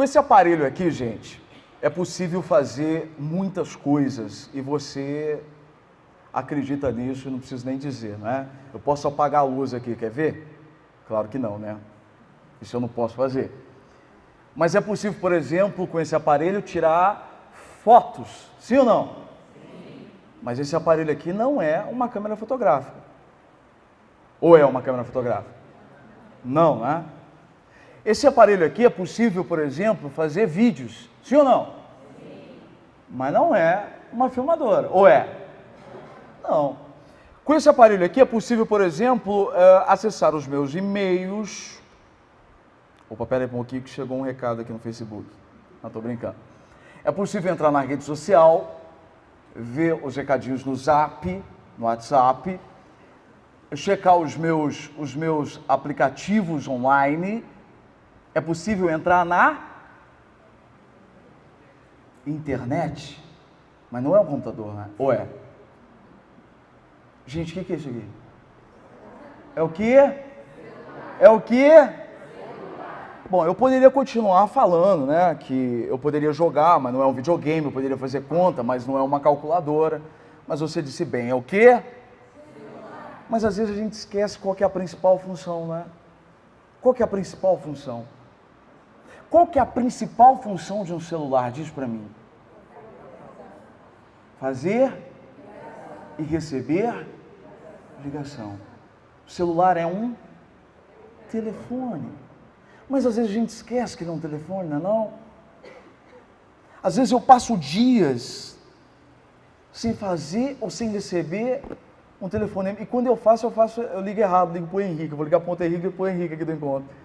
Com esse aparelho aqui, gente, é possível fazer muitas coisas e você acredita nisso, não preciso nem dizer, não é? Eu posso apagar a luz aqui, quer ver? Claro que não, né? Isso eu não posso fazer. Mas é possível, por exemplo, com esse aparelho tirar fotos, sim ou não? Sim. Mas esse aparelho aqui não é uma câmera fotográfica. Ou é uma câmera fotográfica? Não, né? Esse aparelho aqui é possível, por exemplo, fazer vídeos, sim ou não? Sim. Mas não é uma filmadora, ou é? Não. Com esse aparelho aqui é possível, por exemplo, acessar os meus e-mails. Opa, pera aí um pouquinho que chegou um recado aqui no Facebook. Não, estou brincando. É possível entrar na rede social, ver os recadinhos no Zap, no WhatsApp, checar os meus aplicativos online. É possível entrar na internet, mas não é um computador, né? Ou é? Gente, o que é isso aqui? É o quê? É o quê? Bom, eu poderia continuar falando, né, que eu poderia jogar, mas não é um videogame, eu poderia fazer conta, mas não é uma calculadora. Mas você disse bem, é o quê? Mas às vezes a gente esquece qual que é a principal função, né? Qual que é a principal função? Qual que é a principal função de um celular? Diz para mim. Fazer e receber ligação. O celular é um telefone. Mas às vezes a gente esquece que ele é um telefone, não é não? Às vezes eu passo dias sem fazer ou sem receber um telefonema. E quando eu ligo errado, ligo para o Henrique. Eu vou ligar para o Henrique e para o Henrique aqui do encontro.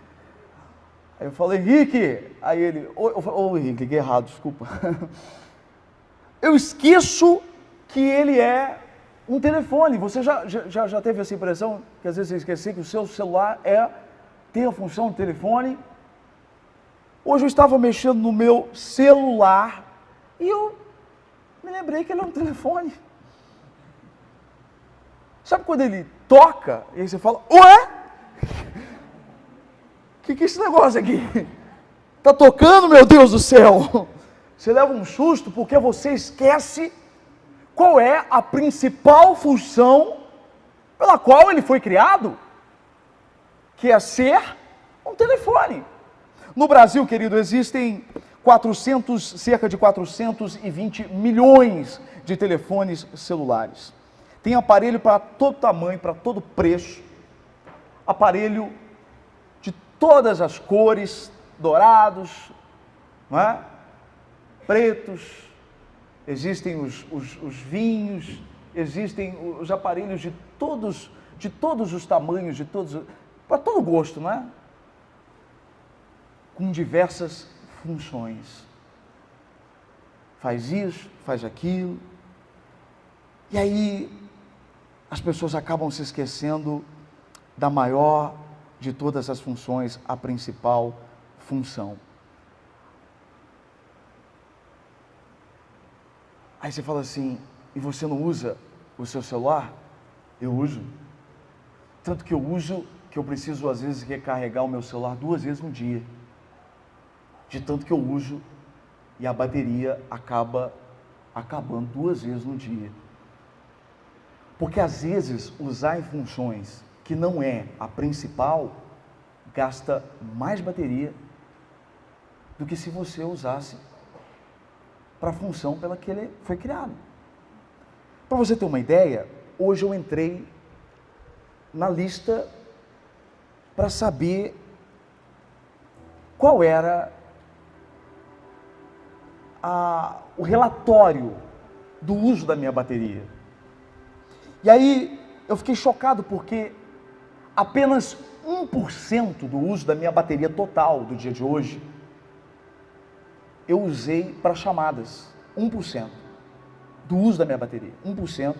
Aí eu falo, Henrique. Aí ele, ô Henrique, liguei errado, desculpa. Eu esqueço que ele é um telefone. Você já teve essa impressão que às vezes você esquece que o seu celular tem a função de telefone? Hoje eu estava mexendo no meu celular e eu me lembrei que ele é um telefone. Sabe quando ele toca e aí você fala, ué? O que é esse negócio aqui? Tá tocando, meu Deus do céu? Você leva um susto porque você esquece qual é a principal função pela qual ele foi criado, que é ser um telefone. No Brasil, querido, existem cerca de 420 milhões de telefones celulares. Tem aparelho para todo tamanho, para todo preço, aparelho de todas as cores, dourados, não é? Pretos, existem os vinhos, existem os aparelhos de todos os tamanhos, para todo gosto, não é? Com diversas funções. Faz isso, faz aquilo. E aí as pessoas acabam se esquecendo da maior de todas as funções, a principal função. Aí você fala assim, e você não usa o seu celular? Eu uso. Tanto que eu uso que eu preciso às vezes recarregar o meu celular 2 vezes no dia. De tanto que eu uso e a bateria acaba acabando 2 vezes no dia. Porque às vezes usar em funções que não é a principal gasta mais bateria do que se você usasse para a função pela que ele foi criado. Para você ter uma ideia, hoje eu entrei na lista para saber qual era o relatório do uso da minha bateria. E aí eu fiquei chocado porque apenas 1% do uso da minha bateria total do dia de hoje eu usei para chamadas. 1% do uso da minha bateria. 1%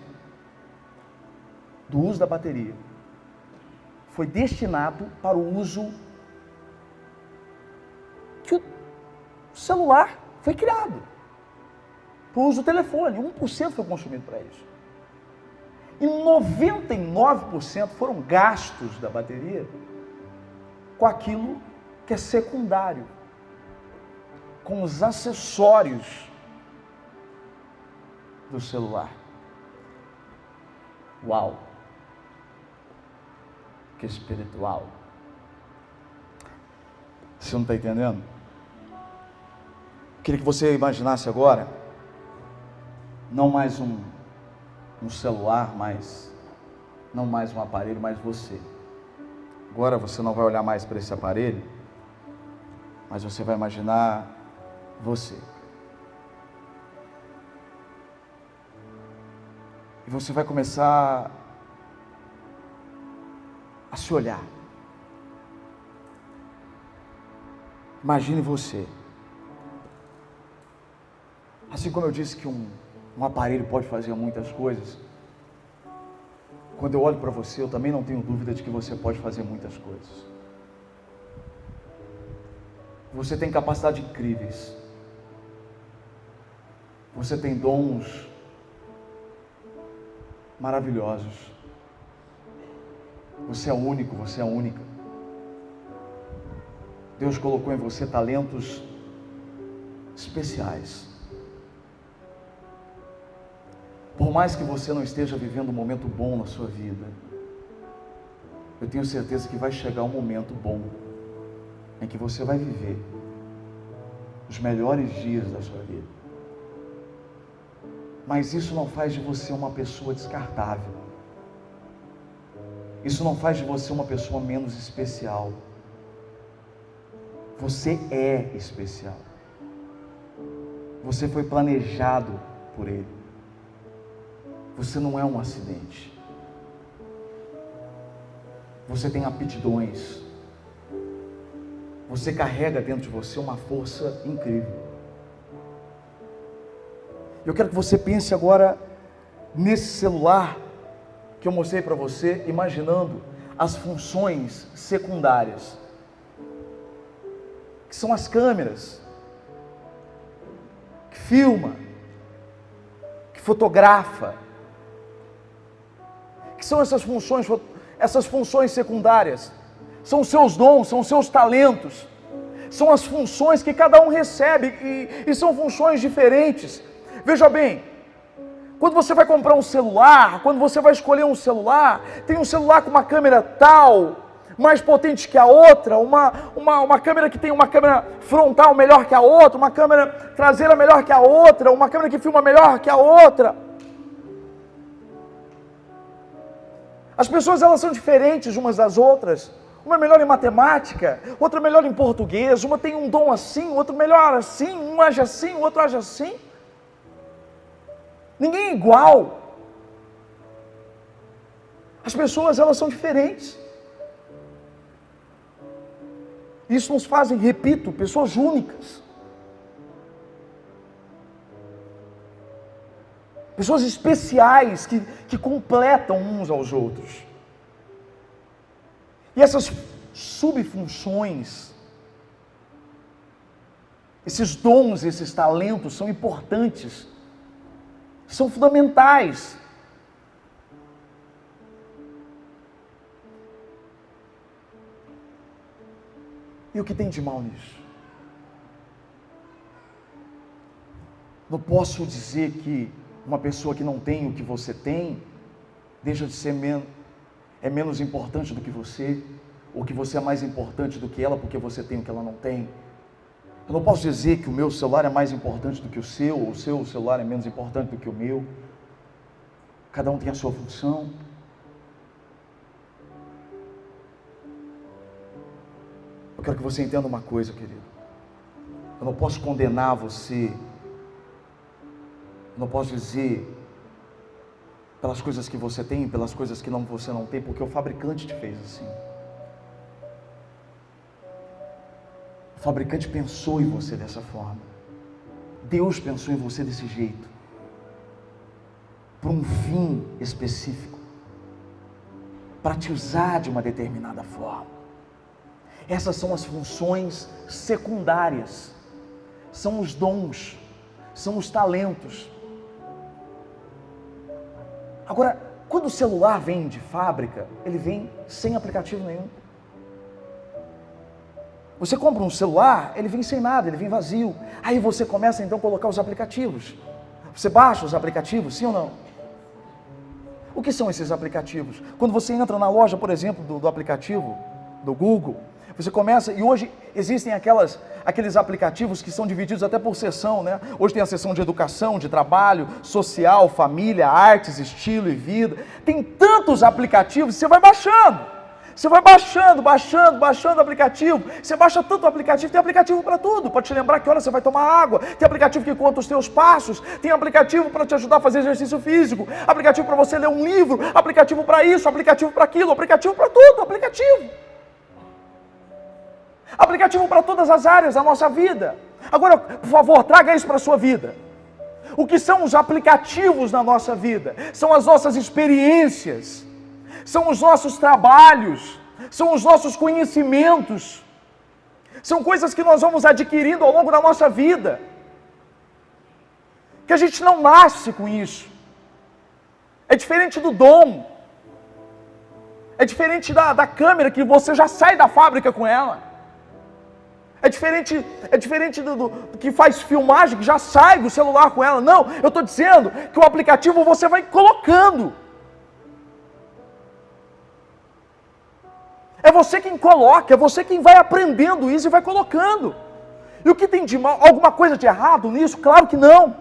do uso da bateria foi destinado para o uso que o celular foi criado. Para o uso do telefone. 1% foi consumido para isso. E 99% foram gastos da bateria com aquilo que é secundário. com os acessórios do celular. Uau! Que espiritual! Você não está entendendo? Queria que você imaginasse agora, não mais um celular, não mais um aparelho, mas você. Agora você não vai olhar mais para esse aparelho, mas você vai imaginar você. E você vai começar a se olhar. Imagine você. Assim como eu disse que um aparelho pode fazer muitas coisas, quando eu olho para você, eu também não tenho dúvida de que você pode fazer muitas coisas. Você tem capacidades incríveis. Você tem dons maravilhosos. Você é único, você é única. Deus colocou em você talentos especiais. Por mais que você não esteja vivendo um momento bom na sua vida, eu tenho certeza que vai chegar um momento bom em que você vai viver os melhores dias da sua vida. Mas isso não faz de você uma pessoa descartável. Isso não faz de você uma pessoa menos especial. Você é especial. Você foi planejado por Ele. Você não é um acidente. Você tem aptidões. Você carrega dentro de você uma força incrível. Eu quero que você pense agora nesse celular que eu mostrei para você, imaginando as funções secundárias, que são as câmeras, que filma, que fotografa, que são essas funções secundárias, são os seus dons, são os seus talentos, são as funções que cada um recebe e são funções diferentes. Veja bem, quando você vai comprar um celular, quando você vai escolher um celular, tem um celular com uma câmera tal, mais potente que a outra, uma câmera que tem uma câmera frontal melhor que a outra, uma câmera traseira melhor que a outra, uma câmera que filma melhor que a outra. As pessoas, elas são diferentes umas das outras. Uma é melhor em matemática, outra é melhor em português, uma tem um dom assim, outro melhor assim, um age assim, o outro age assim. Ninguém é igual. As pessoas, elas são diferentes. Isso nos faz, repito, pessoas únicas. Pessoas especiais que completam uns aos outros. E essas subfunções, esses dons, esses talentos são importantes, são fundamentais. E o que tem de mal nisso? Não posso dizer que uma pessoa que não tem o que você tem, deixa de ser menos importante do que você, ou que você é mais importante do que ela porque você tem o que ela não tem. Eu não posso dizer que o meu celular é mais importante do que o seu, ou o seu celular é menos importante do que o meu. Cada um tem a sua função. Eu quero que você entenda uma coisa, querido. Eu não posso condenar você. Eu não posso dizer pelas coisas que você tem, pelas coisas que você não tem, porque o fabricante te fez assim. O fabricante pensou em você dessa forma. Deus pensou em você desse jeito. Por um fim específico. Para te usar de uma determinada forma. Essas são as funções secundárias. São os dons. São os talentos. Agora, quando o celular vem de fábrica, ele vem sem aplicativo nenhum. Você compra um celular, ele vem sem nada, ele vem vazio. Aí você começa então a colocar os aplicativos. Você baixa os aplicativos, sim ou não? O que são esses aplicativos? Quando você entra na loja, por exemplo, do aplicativo do Google, você começa, e hoje existem aqueles aplicativos que são divididos até por seção, né? Hoje tem a seção de educação, de trabalho, social, família, artes, estilo e vida. Tem tantos aplicativos, você vai baixando. Você vai baixando o aplicativo. Você baixa tanto o aplicativo, tem aplicativo para tudo. Para te lembrar que hora você vai tomar água. Tem aplicativo que conta os teus passos. Tem aplicativo para te ajudar a fazer exercício físico. Aplicativo para você ler um livro. Aplicativo para isso, aplicativo para aquilo. Aplicativo para tudo, aplicativo. Aplicativo para todas as áreas da nossa vida. Agora, por favor, traga isso para a sua vida. O que são os aplicativos na nossa vida? São as nossas experiências. São os nossos trabalhos, são os nossos conhecimentos, são coisas que nós vamos adquirindo ao longo da nossa vida, que a gente não nasce com isso. É diferente do dom, é diferente da câmera que você já sai da fábrica com ela, é diferente do que faz filmagem, que já sai do celular com ela. Não, eu estou dizendo que o aplicativo você vai colocando. É você quem coloca, é você quem vai aprendendo isso e vai colocando. E o que tem de mal, alguma coisa de errado nisso? Claro que não.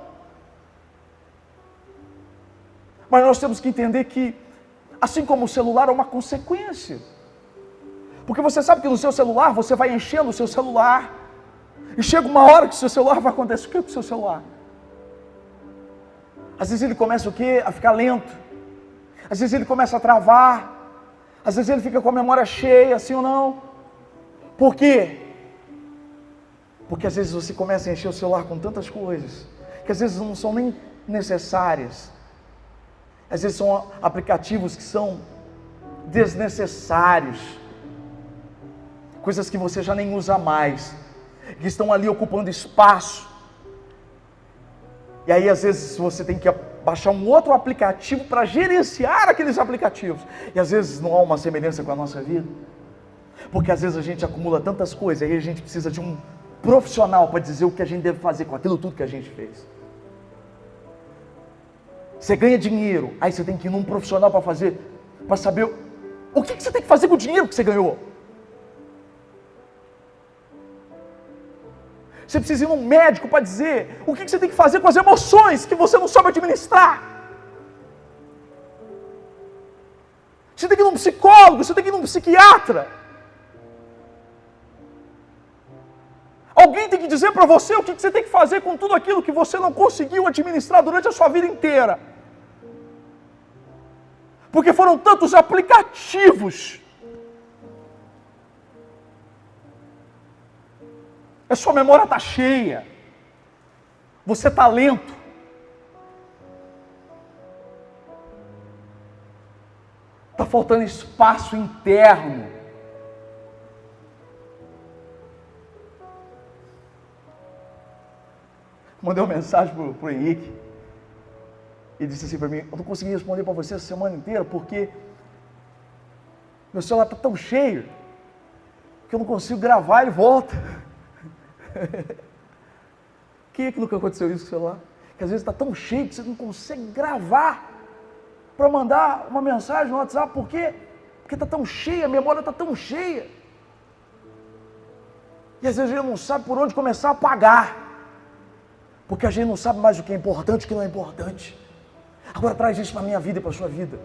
Mas nós temos que entender que, assim como o celular é uma consequência. Porque você sabe que no seu celular, você vai enchendo o seu celular. E chega uma hora que o seu celular vai acontecer o que com o seu celular? Às vezes ele começa o quê? A ficar lento. Às vezes ele começa a travar. Às vezes ele fica com a memória cheia, assim ou não. Por quê? Porque às vezes você começa a encher o celular com tantas coisas, que às vezes não são nem necessárias. Às vezes são aplicativos que são desnecessários. Coisas que você já nem usa mais, que estão ali ocupando espaço. E aí às vezes você tem que baixar um outro aplicativo para gerenciar aqueles aplicativos. E às vezes não há uma semelhança com a nossa vida. Porque às vezes a gente acumula tantas coisas, aí a gente precisa de um profissional para dizer o que a gente deve fazer com aquilo tudo que a gente fez. Você ganha dinheiro, aí você tem que ir num profissional para saber o que você tem que fazer com o dinheiro que você ganhou. Você precisa ir num médico para dizer o que você tem que fazer com as emoções que você não sabe administrar. Você tem que ir num psicólogo, você tem que ir num psiquiatra. Alguém tem que dizer para você o que você tem que fazer com tudo aquilo que você não conseguiu administrar durante a sua vida inteira. Porque foram tantos aplicativos. A sua memória está cheia. Você está lento. Está faltando espaço interno. Mandei uma mensagem para o Henrique. Ele disse assim para mim: eu não consegui responder para você essa semana inteira porque meu celular está tão cheio que eu não consigo gravar e volta. Quem é que nunca aconteceu isso com o celular? Que às vezes está tão cheio que você não consegue gravar para mandar uma mensagem no WhatsApp. Por quê? Porque está tão cheia, a memória está tão cheia. E às vezes a gente não sabe por onde começar a apagar. Porque a gente não sabe mais o que é importante e o que não é importante. Agora traz isso para a minha vida e para a sua vida.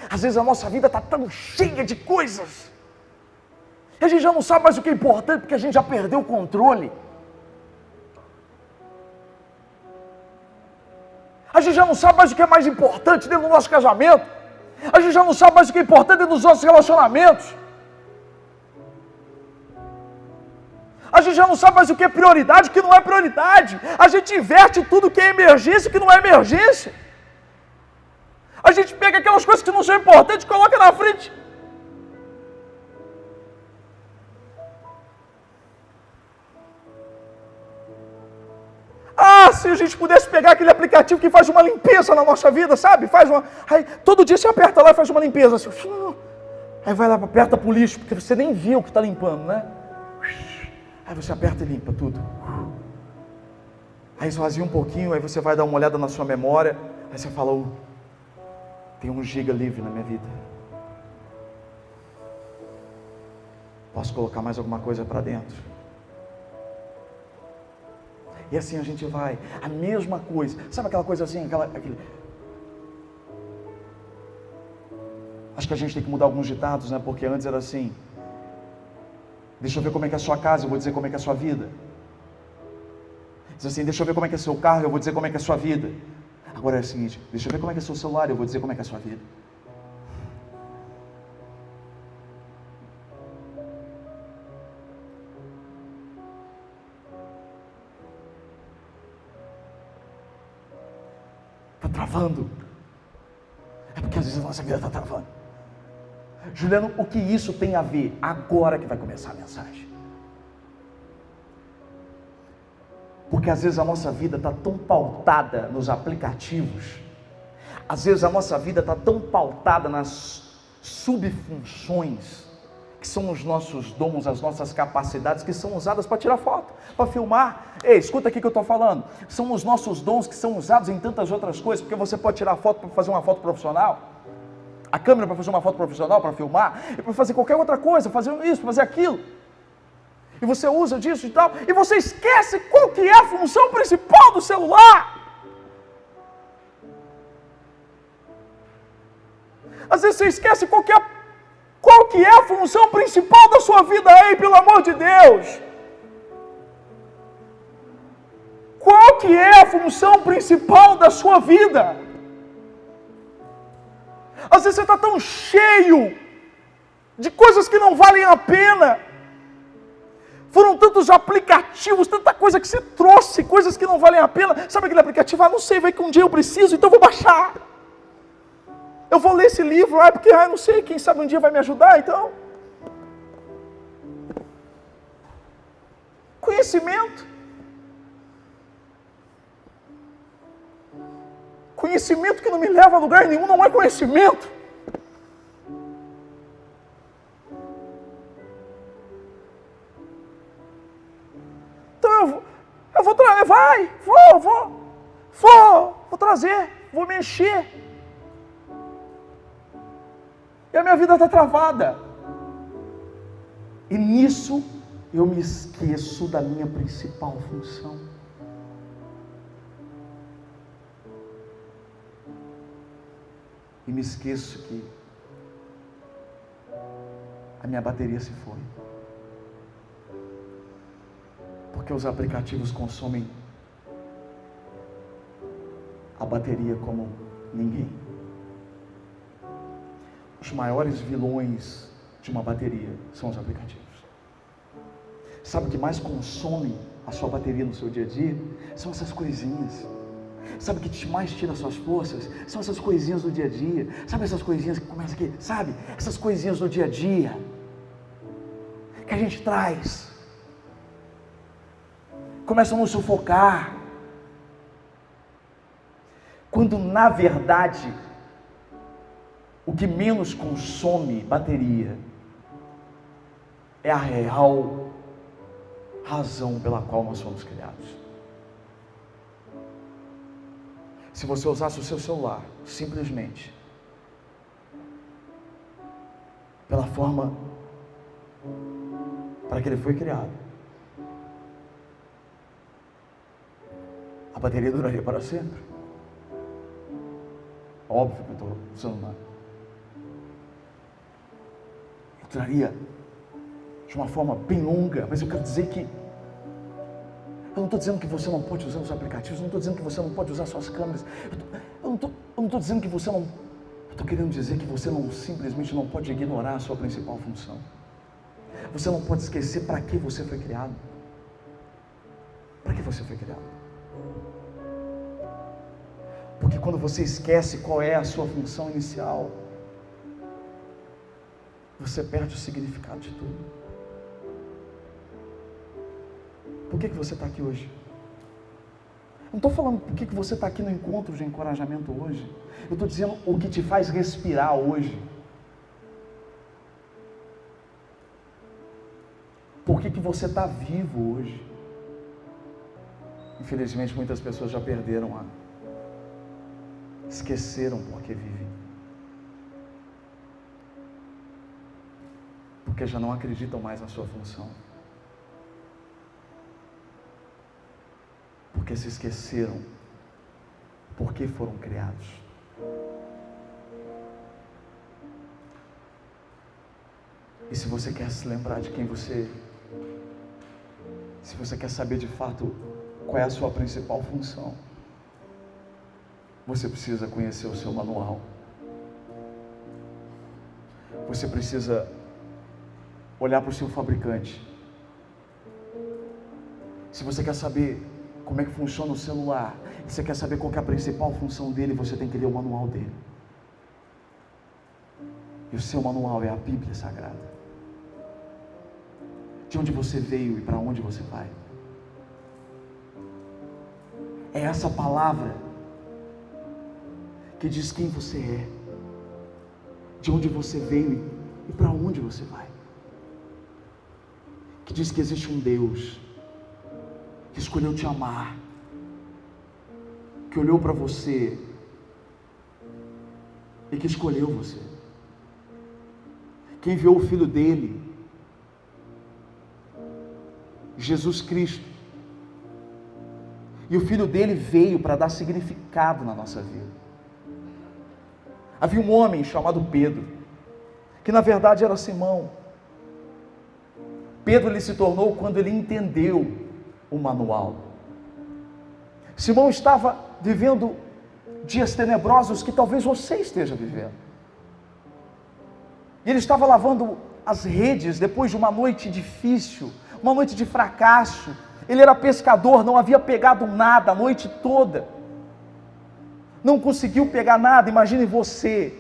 Às vezes a nossa vida está tão cheia de coisas. E a gente já não sabe mais o que é importante porque a gente já perdeu o controle. A gente já não sabe mais o que é mais importante dentro do nosso casamento. A gente já não sabe mais o que é importante dentro dos nossos relacionamentos. A gente já não sabe mais o que é prioridade e o que não é prioridade. A gente inverte tudo que é emergência e o que não é emergência. A gente pega aquelas coisas que não são importantes e coloca na frente. Ah, se a gente pudesse pegar aquele aplicativo que faz uma limpeza na nossa vida, sabe? Aí, todo dia você aperta lá e faz uma limpeza. Assim, aí vai lá, aperta pro lixo, porque você nem viu o que está limpando, né? Aí você aperta e limpa tudo. Aí esvazia um pouquinho, aí você vai dar uma olhada na sua memória, aí você fala, tem 1 giga livre na minha vida. Posso colocar mais alguma coisa para dentro? E assim a gente vai, a mesma coisa, sabe aquela coisa assim, acho que a gente tem que mudar alguns ditados, né? Porque antes era assim, deixa eu ver como é que é a sua casa, eu vou dizer como é que é a sua vida. Diz assim, deixa eu ver como é que é o seu carro, eu vou dizer como é que é a sua vida. Agora é o seguinte, deixa eu ver como é que é o seu celular, eu vou dizer como é que é a sua vida. Está travando. É porque às vezes a nossa vida está travando. Juliano, o que isso tem a ver? Agora que vai começar a mensagem. Porque às vezes a nossa vida está tão pautada nos aplicativos, às vezes a nossa vida está tão pautada nas subfunções, que são os nossos dons, as nossas capacidades, que são usadas para tirar foto, para filmar. Ei, escuta aqui o que eu estou falando. São os nossos dons que são usados em tantas outras coisas, porque você pode tirar foto para fazer uma foto profissional, a câmera para fazer uma foto profissional, para filmar, e para fazer qualquer outra coisa, fazer isso, fazer aquilo. E você usa disso e tal, e você esquece qual que é a função principal do celular. Às vezes você esquece qual que é a função principal da sua vida aí, pelo amor de Deus. Qual que é a função principal da sua vida? Às vezes você está tão cheio de coisas que não valem a pena. Foram tantos aplicativos, tanta coisa que você trouxe, coisas que não valem a pena. Sabe aquele aplicativo? Não sei, vai que um dia eu preciso, então eu vou baixar. Eu vou ler esse livro, porque não sei, quem sabe um dia vai me ajudar, então. Conhecimento. Conhecimento que não me leva a lugar nenhum não é conhecimento. Então vou trazer, vou mexer. E a minha vida está travada. E nisso eu me esqueço da minha principal função. E me esqueço que a minha bateria se foi. Porque os aplicativos consomem a bateria como ninguém. Os maiores vilões de uma bateria são os aplicativos. Sabe o que mais consome a sua bateria no seu dia a dia? São essas coisinhas. Sabe o que mais tira as suas forças? São essas coisinhas do dia a dia. Sabe essas coisinhas que começam aqui? Sabe? Essas coisinhas do dia a dia que a gente traz. Começam a nos sufocar. Quando na verdade o que menos consome bateria é a real razão pela qual nós fomos criados. Se você usasse o seu celular simplesmente pela forma para que ele foi criado, a bateria duraria para sempre. Óbvio que eu estou usando uma. Eu duraria de uma forma bem longa, mas eu quero dizer que eu não estou dizendo que você não pode usar os aplicativos, eu não estou dizendo que você não pode usar suas câmeras, eu não estou dizendo que você não, eu estou querendo dizer que você não simplesmente não pode ignorar a sua principal função. Você não pode esquecer para que você foi criado. Para que você foi criado? Porque quando você esquece qual é a sua função inicial, você perde o significado de tudo. Por que você está aqui hoje? Não estou falando por que você está aqui no encontro de encorajamento hoje. Eu estou dizendo o que te faz respirar hoje. Por que você está vivo hoje? Infelizmente, muitas pessoas já perderam esqueceram por que vivem. Porque já não acreditam mais na sua função. Porque se esqueceram por que foram criados. E se você quer se lembrar de quem você é, se você quer saber de fato qual é a sua principal função, você precisa conhecer o seu manual. Você precisa olhar para o seu fabricante. Se você quer saber como é que funciona o celular, se você quer saber qual que é a principal função dele, você tem que ler o manual dele. E o seu manual é a Bíblia Sagrada. De onde você veio e para onde você vai. É essa palavra que diz quem você é, de onde você veio e para onde você vai. Que diz que existe um Deus que escolheu te amar, que olhou para você e que escolheu você, que enviou o Filho dele, Jesus Cristo, e o Filho dele veio para dar significado na nossa vida. Havia um homem chamado Pedro, que na verdade era Simão. Pedro ele se tornou quando ele entendeu o manual. Simão estava vivendo dias tenebrosos que talvez você esteja vivendo. E ele estava lavando as redes depois de uma noite difícil, uma noite de fracasso. Ele era pescador, não havia pegado nada a noite toda. Não conseguiu pegar nada. Imagine você,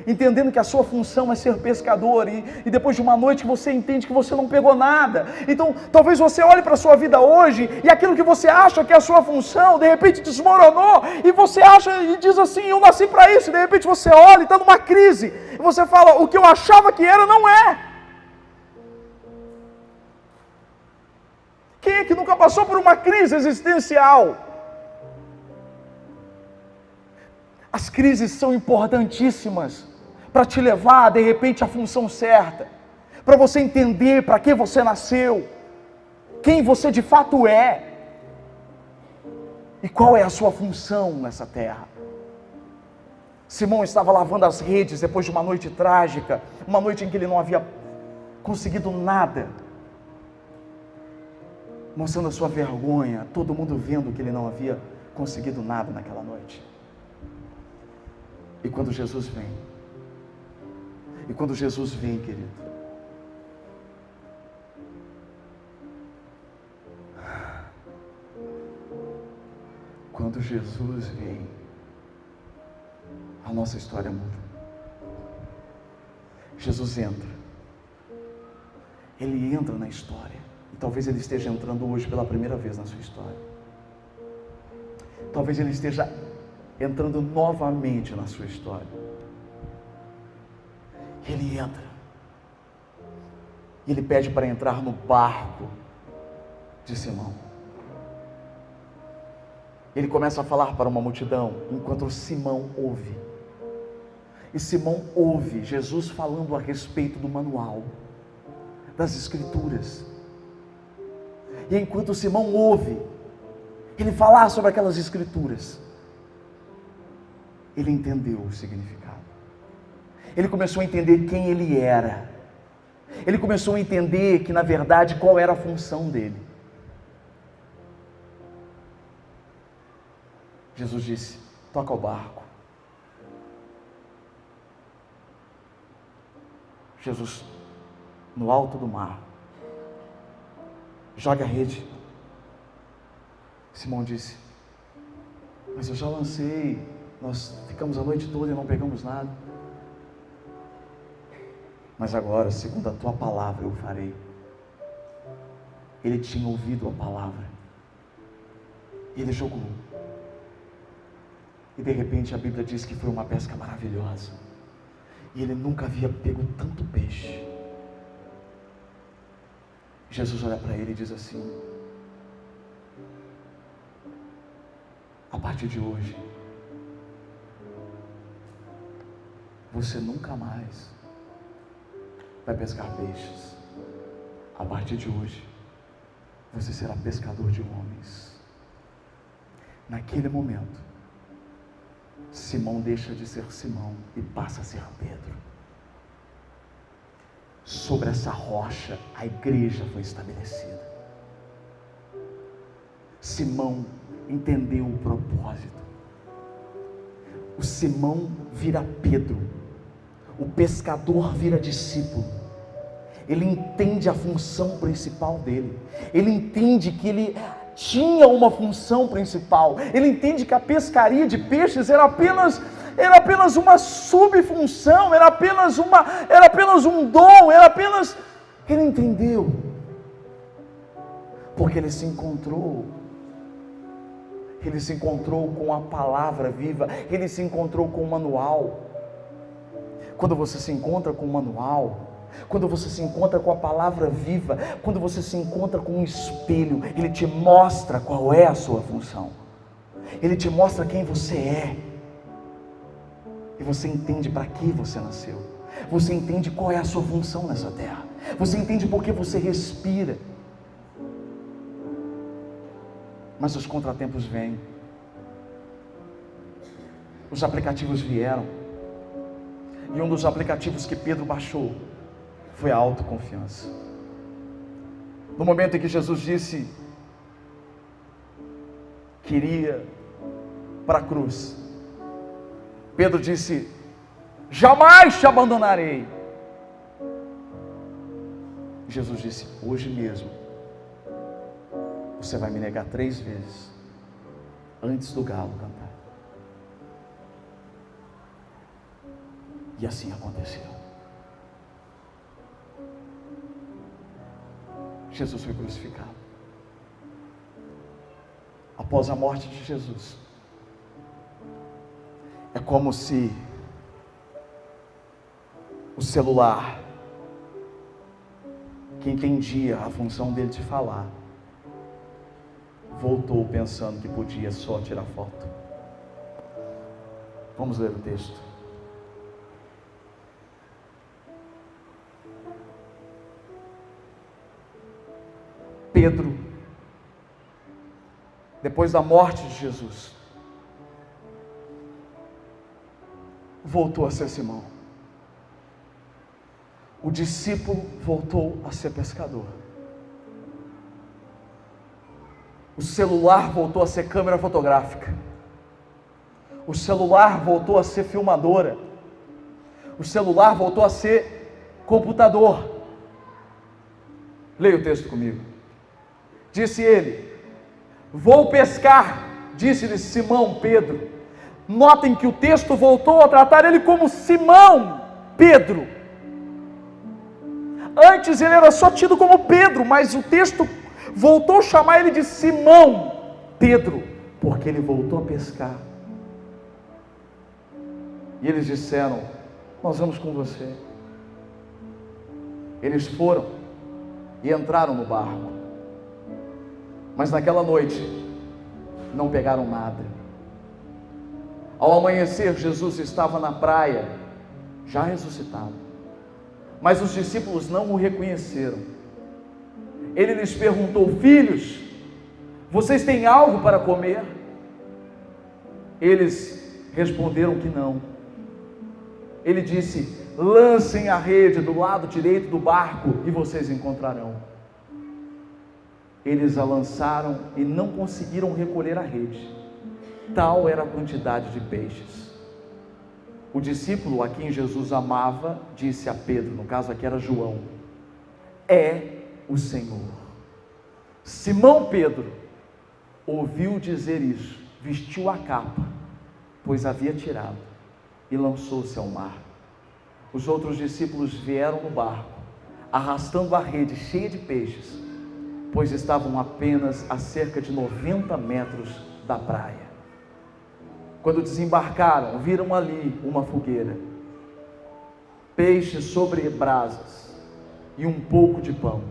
entendendo que a sua função é ser pescador, e depois de uma noite você entende que você não pegou nada. Então talvez você olhe para a sua vida hoje, e aquilo que você acha que é a sua função, de repente desmoronou, e você acha e diz assim, eu nasci para isso, e de repente você olha e está numa crise, e você fala, o que eu achava que era, não é. Quem é que nunca passou por uma crise existencial? As crises são importantíssimas para te levar, de repente, à função certa, para você entender para que você nasceu, quem você de fato é, e qual é a sua função nessa terra. Simão estava lavando as redes depois de uma noite trágica, uma noite em que ele não havia conseguido nada, mostrando a sua vergonha, todo mundo vendo que ele não havia conseguido nada naquela noite. E quando Jesus vem, querido, quando Jesus vem, a nossa história muda. Jesus entra, ele entra na história, e talvez ele esteja entrando hoje pela primeira vez na sua história, talvez ele esteja entrando novamente na sua história. Ele entra, e ele pede para entrar no barco de Simão. Ele começa a falar para uma multidão, enquanto Simão ouve. E Simão ouve Jesus falando a respeito do manual, das Escrituras. E enquanto Simão ouve ele falar sobre aquelas Escrituras, ele entendeu o significado. Ele começou a entender quem ele era. Ele começou a entender que, na verdade, qual era a função dele. Jesus disse, toca o barco. Jesus, no alto do mar, joga a rede. Simão disse, mas eu já lancei, nós ficamos a noite toda e não pegamos nada. Mas agora, segundo a tua palavra, eu farei. Ele tinha ouvido a palavra. Ele jogou. E de repente a Bíblia diz que foi uma pesca maravilhosa. E ele nunca havia pego tanto peixe. Jesus olha para ele e diz assim: a partir de hoje, você nunca mais vai pescar peixes. A partir de hoje, você será pescador de homens. Naquele momento, Simão deixa de ser Simão e passa a ser Pedro. Sobre essa rocha, a igreja foi estabelecida. Simão entendeu o propósito. O Simão vira Pedro. O pescador vira discípulo. Ele entende a função principal dele. Ele entende que ele tinha uma função principal. Ele entende que a pescaria de peixes era apenas uma subfunção, era apenas um dom, ele entendeu. Porque ele se encontrou com a palavra viva, ele se encontrou com o manual. Quando você se encontra com o manual, quando você se encontra com a palavra viva, quando você se encontra com um espelho, ele te mostra qual é a sua função, ele te mostra quem você é, e você entende para que você nasceu, você entende qual é a sua função nessa terra, você entende por que você respira. Mas os contratempos vêm, os aplicativos vieram, e um dos aplicativos que Pedro baixou foi a autoconfiança. No momento em que Jesus disse que iria para a cruz, Pedro disse: jamais te abandonarei. Jesus disse: hoje mesmo você vai me negar 3 vezes antes do galo cantar. E assim aconteceu. Jesus foi crucificado. Após a morte de Jesus, é como se o celular, que entendia a função dele de falar, voltou pensando que podia só tirar foto. Vamos ler o texto. Pedro, depois da morte de Jesus, voltou a ser Simão. O discípulo voltou a ser pescador. O celular voltou a ser câmera fotográfica. O celular voltou a ser filmadora. O celular voltou a ser computador. Leia o texto comigo. Disse ele: vou pescar, disse-lhe Simão Pedro. Notem que o texto voltou a tratar ele como Simão Pedro. Antes ele era só tido como Pedro, mas o texto voltou a chamar ele de Simão Pedro, porque ele voltou a pescar. E eles disseram: nós vamos com você. Eles foram e entraram no barco, mas naquela noite não pegaram nada. Ao amanhecer, Jesus estava na praia, já ressuscitado, mas os discípulos não o reconheceram. Ele lhes perguntou: filhos, vocês têm algo para comer? Eles responderam que não. Ele disse: lancem a rede do lado direito do barco e vocês encontrarão. Eles a lançaram e não conseguiram recolher a rede, tal era a quantidade de peixes. O discípulo a quem Jesus amava disse a Pedro, no caso aqui era João: é o Senhor. Simão Pedro ouviu dizer isso, vestiu a capa, pois havia tirado, e lançou-se ao mar. Os outros discípulos vieram no barco, arrastando a rede cheia de peixes, pois estavam apenas a cerca de 90 metros da praia. Quando desembarcaram, viram ali uma fogueira, peixes sobre brasas e um pouco de pão.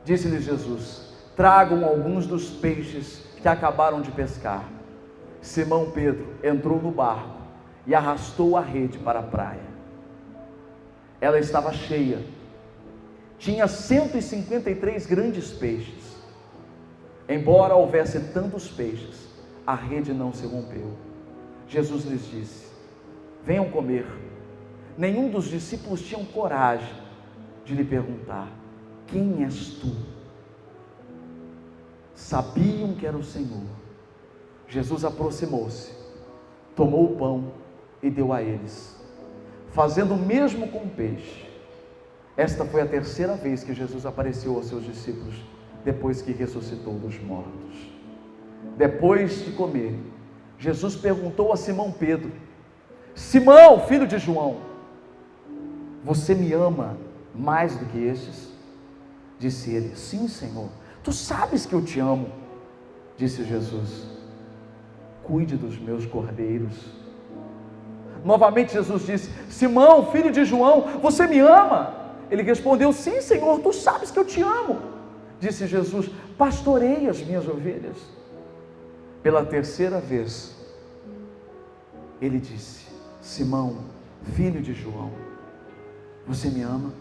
Disse-lhe Jesus: tragam alguns dos peixes que acabaram de pescar. Simão Pedro entrou no barco e arrastou a rede para a praia. Ela estava cheia, tinha 153 grandes peixes. Embora houvesse tantos peixes, a rede não se rompeu. Jesus lhes disse: venham comer. Nenhum dos discípulos tinha coragem de lhe perguntar: quem és tu? Sabiam que era o Senhor. Jesus aproximou-se, tomou o pão e deu a eles, fazendo o mesmo com o peixe. Esta foi a terceira vez que Jesus apareceu aos seus discípulos, depois que ressuscitou dos mortos. Depois de comerem, Jesus perguntou a Simão Pedro: Simão, filho de João, você me ama mais do que estes? Disse ele: sim, Senhor, tu sabes que eu te amo. Disse Jesus: cuide dos meus cordeiros. Novamente Jesus disse: Simão, filho de João, você me ama? Ele respondeu: sim, Senhor, tu sabes que eu te amo. Disse Jesus: pastorei as minhas ovelhas. Pela terceira vez ele disse: Simão, filho de João, você me ama?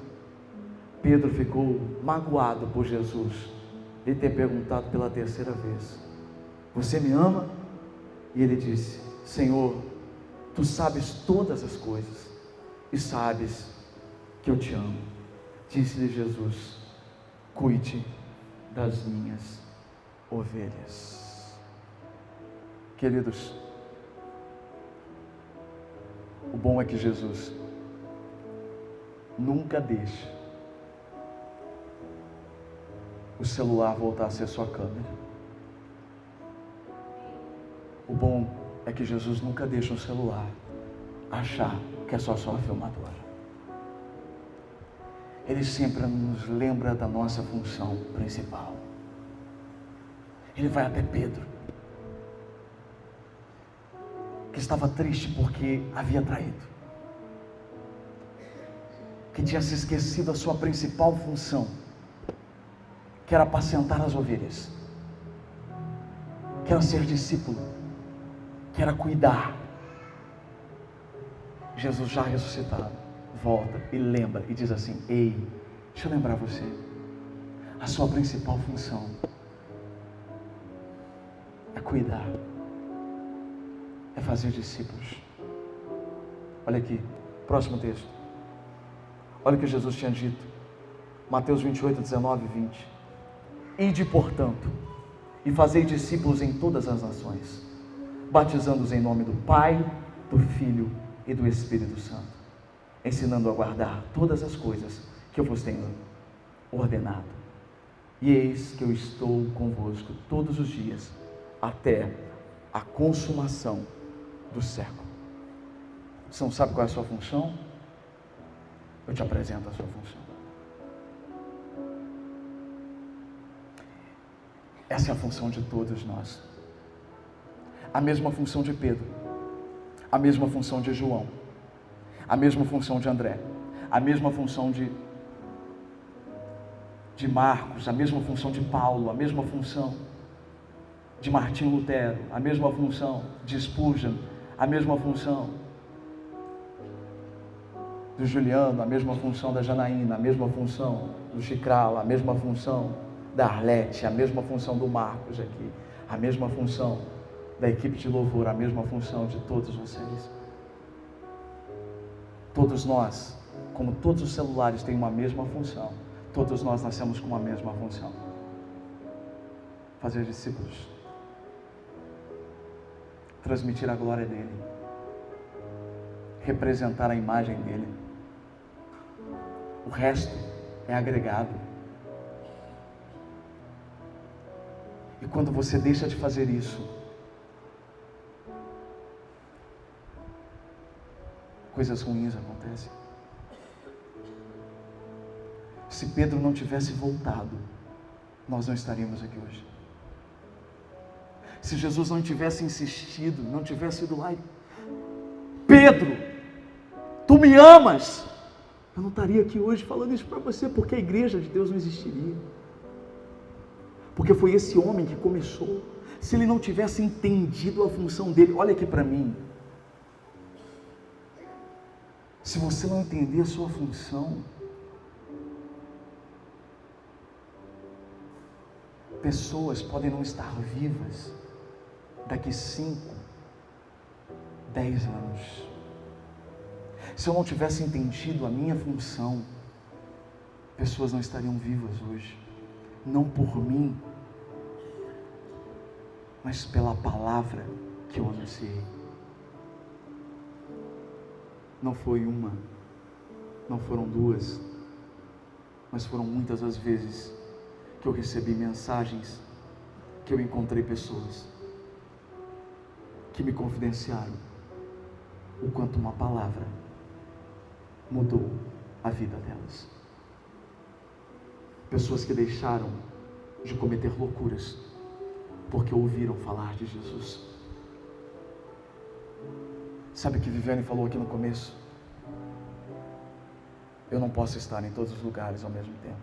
Pedro ficou magoado por Jesus lhe ter perguntado pela terceira vez: você me ama? E ele disse: Senhor, tu sabes todas as coisas e sabes que eu te amo. Disse-lhe Jesus: cuide das minhas ovelhas. Queridos, o bom é que Jesus nunca deixa o celular voltar a ser sua câmera. O bom é que Jesus nunca deixa o celular achar que é só sua filmadora. Ele sempre nos lembra da nossa função principal. Ele vai até Pedro, que estava triste porque havia traído, que tinha se esquecido a sua principal função, que era apacentar as ovelhas, que era ser discípulo, que era cuidar. Jesus já ressuscitado volta e lembra e diz assim: ei, deixa eu lembrar você, a sua principal função é cuidar, é fazer discípulos. Olha aqui, próximo texto. Olha o que Jesus tinha dito, Mateus 28, 19 e 20. Ide, portanto, e fazei discípulos em todas as nações, batizando-os em nome do Pai, do Filho e do Espírito Santo, ensinando a guardar todas as coisas que eu vos tenho ordenado. E eis que eu estou convosco todos os dias, até a consumação do século. Você não sabe qual é a sua função? Eu te apresento a sua função. Essa é a função de todos nós. A mesma função de Pedro, a mesma função de João, a mesma função de André, a mesma função de Marcos, a mesma função de Paulo, a mesma função de Martim Lutero, a mesma função de Spurgeon, a mesma função do Juliano, a mesma função da Janaína, a mesma função do Chicrala, a mesma função da Arlete, a mesma função do Marcos aqui, a mesma função da equipe de louvor, a mesma função de todos vocês. Todos nós, como todos os celulares têm uma mesma função, todos nós nascemos com uma mesma função: fazer discípulos, transmitir a glória dele, representar a imagem dele. O resto é agregado. E quando você deixa de fazer isso, coisas ruins acontecem. Se Pedro não tivesse voltado, nós não estaríamos aqui hoje. Se Jesus não tivesse insistido, não tivesse ido lá e: Pedro, tu me amas, eu não estaria aqui hoje falando isso para você, porque a igreja de Deus não existiria. Porque foi esse homem que começou. Se ele não tivesse entendido a função dele, olha aqui para mim. Se você não entender a sua função, pessoas podem não estar vivas daqui 5, 10 anos. Se eu não tivesse entendido a minha função, pessoas não estariam vivas hoje. Não por mim, mas pela palavra que eu anunciei. Não foi uma, não foram 2, mas foram muitas as vezes que eu recebi mensagens, que eu encontrei pessoas que me confidenciaram o quanto uma palavra mudou a vida delas. Pessoas que deixaram de cometer loucuras porque ouviram falar de Jesus. Sabe o que Viviane falou aqui no começo? Eu não posso estar em todos os lugares ao mesmo tempo.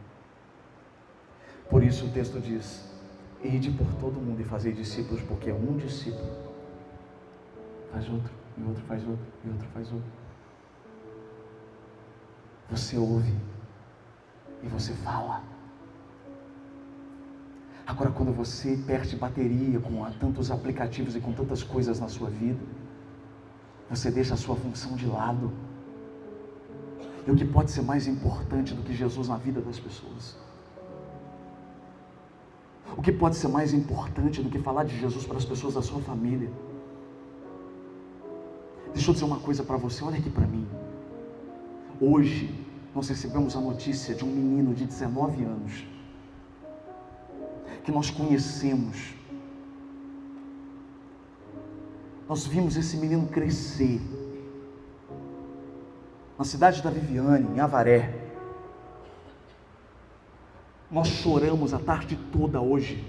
Por isso o texto diz: ide por todo mundo e fazei discípulos, porque um discípulo faz outro, e outro faz outro, e outro faz outro. Você ouve e você fala. Agora, quando você perde bateria com tantos aplicativos e com tantas coisas na sua vida, você deixa a sua função de lado. E o que pode ser mais importante do que Jesus na vida das pessoas? O que pode ser mais importante do que falar de Jesus para as pessoas da sua família? Deixa eu dizer uma coisa para você, olha aqui para mim. Hoje, nós recebemos a notícia de um menino de 19 anos, que nós conhecemos. Nós vimos esse menino crescer, na cidade da Viviane, em Avaré. Nós choramos a tarde toda hoje,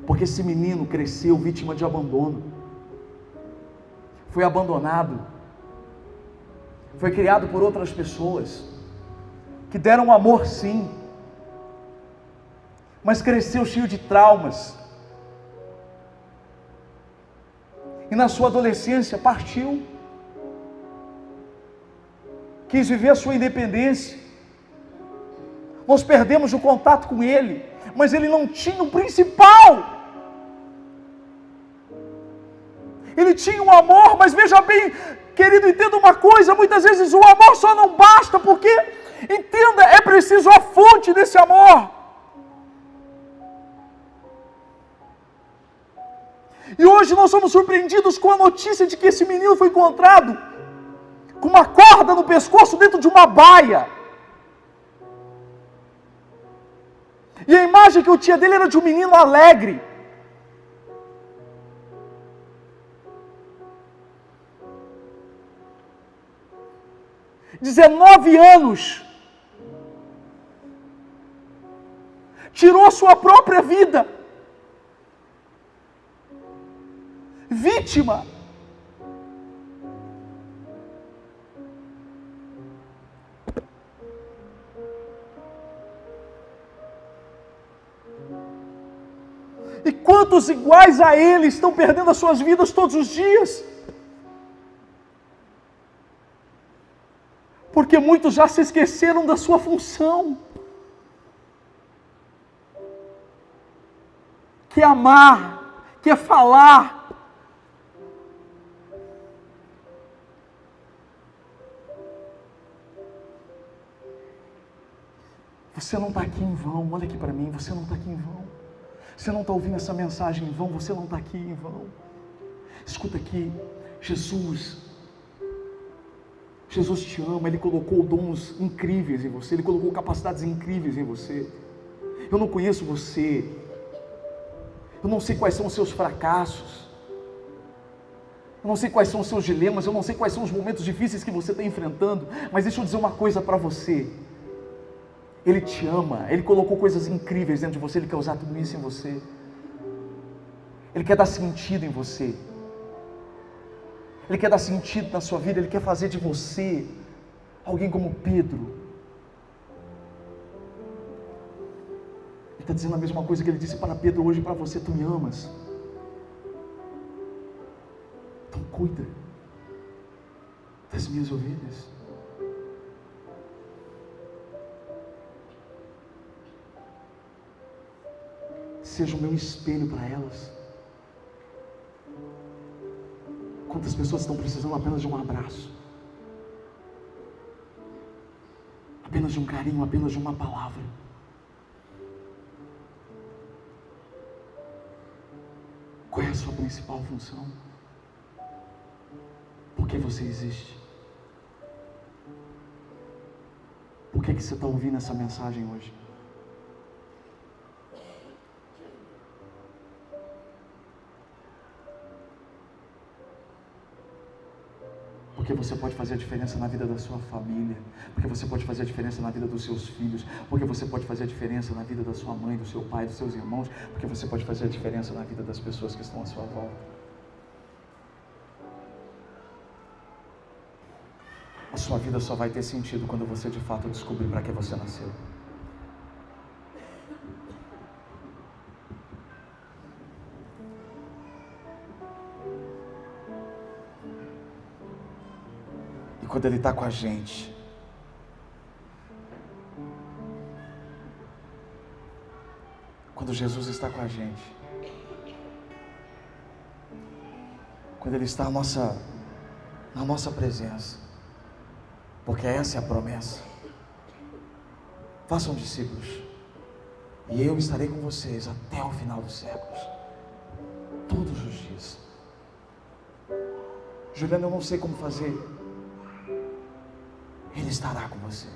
porque esse menino cresceu vítima de abandono, foi abandonado, foi criado por outras pessoas, que deram amor sim, mas cresceu cheio de traumas, e na sua adolescência partiu, quis viver a sua independência. Nós perdemos o contato com ele, mas ele não tinha o principal. Ele tinha um amor, mas veja bem, querido, entenda uma coisa, muitas vezes o amor só não basta, porque, entenda, é preciso a fonte desse amor. E hoje nós somos surpreendidos com a notícia de que esse menino foi encontrado com uma corda no pescoço dentro de uma baia. E a imagem que eu tinha dele era de um menino alegre. "19 anos. Tirou a sua própria vida. Vítima. E quantos iguais a ele estão perdendo as suas vidas todos os dias? Porque muitos já se esqueceram da sua função, que é amar, que é falar. Você não está aqui em vão, olha aqui para mim, você não está aqui em vão. Você não está ouvindo essa mensagem em vão, você não está aqui em vão. Escuta aqui, Jesus te ama, Ele colocou dons incríveis em você, Ele colocou capacidades incríveis em você. Eu não conheço você, eu não sei quais são os seus fracassos, eu não sei quais são os seus dilemas, eu não sei quais são os momentos difíceis que você está enfrentando, mas deixa eu dizer uma coisa para você. Ele te ama, Ele colocou coisas incríveis dentro de você, Ele quer usar tudo isso em você. Ele quer dar sentido em você. Ele quer dar sentido na sua vida, Ele quer fazer de você alguém como Pedro. Ele está dizendo a mesma coisa que ele disse para Pedro hoje para você: tu me amas. Então cuida das minhas ovelhas. Seja o meu espelho para elas. Quantas pessoas estão precisando apenas de um abraço, apenas de um carinho, apenas de uma palavra. Qual é a sua principal função? Por que você existe? Por que você está ouvindo essa mensagem hoje? Porque você pode fazer a diferença na vida da sua família, porque você pode fazer a diferença na vida dos seus filhos, porque você pode fazer a diferença na vida da sua mãe, do seu pai, dos seus irmãos, porque você pode fazer a diferença na vida das pessoas que estão à sua volta. A sua vida só vai ter sentido quando você de fato descobrir para que você nasceu. E quando Ele está com a gente, quando Jesus está com a gente, quando Ele está na nossa presença, porque essa é a promessa: façam discípulos, e eu estarei com vocês até o final dos séculos, todos os dias. Juliana, eu não sei como fazer. Ele estará com você.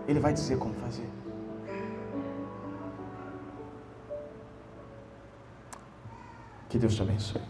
Ele vai dizer como fazer. Que Deus te abençoe.